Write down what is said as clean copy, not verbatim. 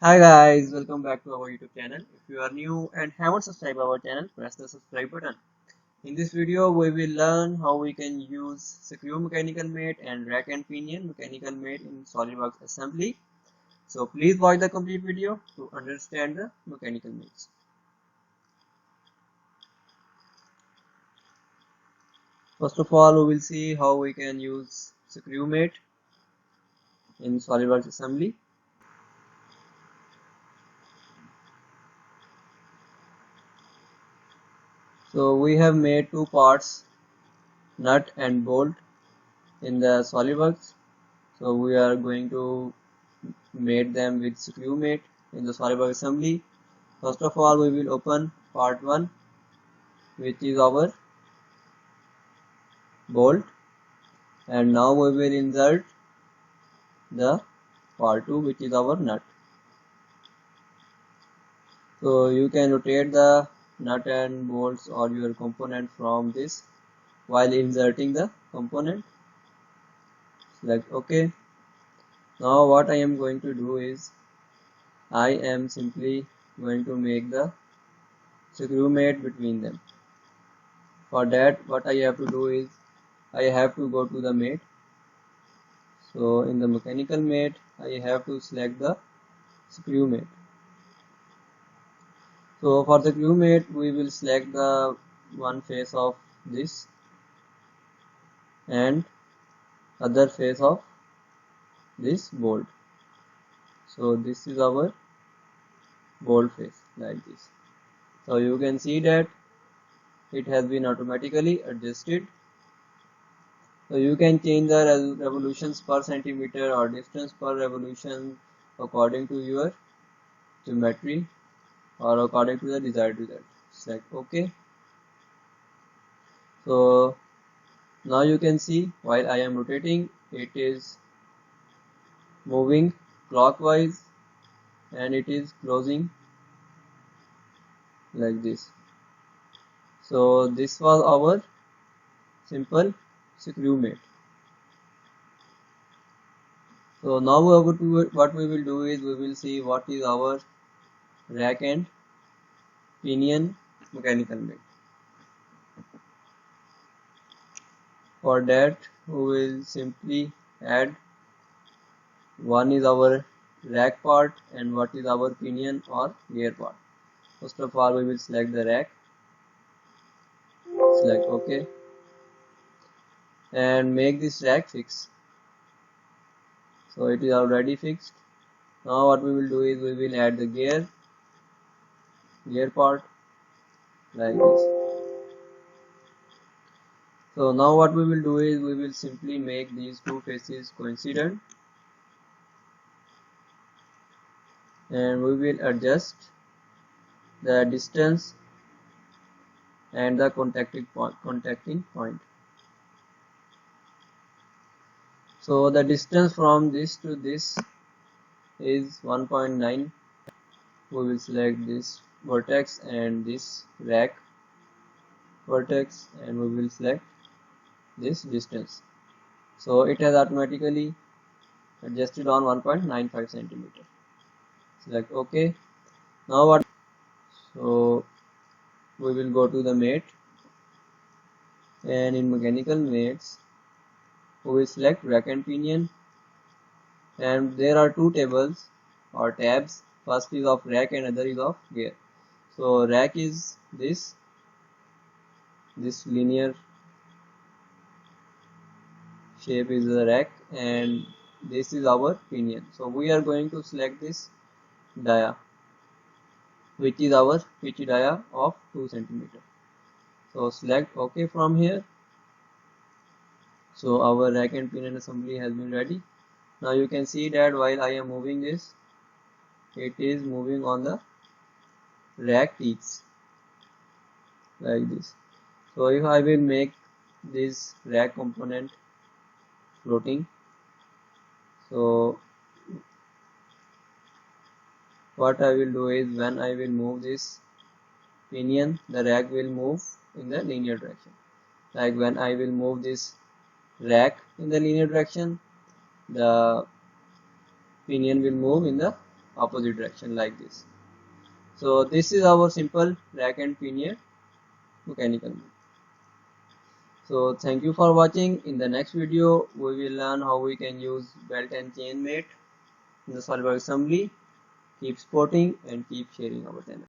Hi guys, welcome back to our YouTube channel. If you are new and haven't subscribed our channel, press the subscribe button. In this video, we will learn how we can use screw mechanical mate and rack and pinion mechanical mate in SolidWorks assembly. So please watch the complete video to understand the mechanical mates. First of all, we will see how we can use screw mate in SolidWorks assembly. So we have made two parts, nut and bolt, in the SolidWorks. So we are going to mate them with screw mate in the SolidWorks assembly. First of all, we will open part 1, which is our bolt, and now we will insert the part 2, which is our nut. So you can rotate the nut and bolts or your component from this while inserting the component. Select OK. Now what I am going to do is I am simply going to make the screw mate between them. For that, what I have to do is I have to go to the mate. So in the mechanical mate, I have to select the screw mate. So for the screw mate, we will select the one face of this and other face of this bolt. So this is our bolt face like this. So you can see that it has been automatically adjusted. So you can change the revolutions per centimeter or distance per revolution according to your geometry or according to the desired result. Select OK. So now you can see while I am rotating, it is moving clockwise and it is closing like this. So this was our simple screw mate. So now what we will do is we will see what is our rack and pinion mechanical mate. For that we will simply add one is our rack part and what is our pinion or gear part. First of all, we will select the rack, select OK, and make this rack fixed. So it is already fixed. Now what we will do is we will add the gear part like this. So now what we will do is we will simply make these two faces coincident and we will adjust the distance and the contacting point. So the distance from this to this is 1.9. We will select this vertex and this rack vertex and we will select this distance. So it has automatically adjusted on 1.95 centimeter. Select OK. Now what? So we will go to the mate and in mechanical mates we will select rack and pinion and there are two tables or tabs. First is of rack and other is of gear. So rack is this linear shape is the rack and this is our pinion. So we are going to select this dia which is our pitch dia of 2 centimeter. So select OK from here. So our rack and pinion assembly has been ready. Now you can see that while I am moving this, it is moving on the rack teeth like this. So if I will make this rack component floating, so what I will do is when I will move this pinion, the rack will move in the linear direction. Like when I will move this rack in the linear direction, the pinion will move in the opposite direction like this. So this is our simple rack and pinion mechanical move. So thank you for watching. In the next video we will learn how we can use belt and chain mate in the SolidWorks assembly. Keep supporting and keep sharing our channel.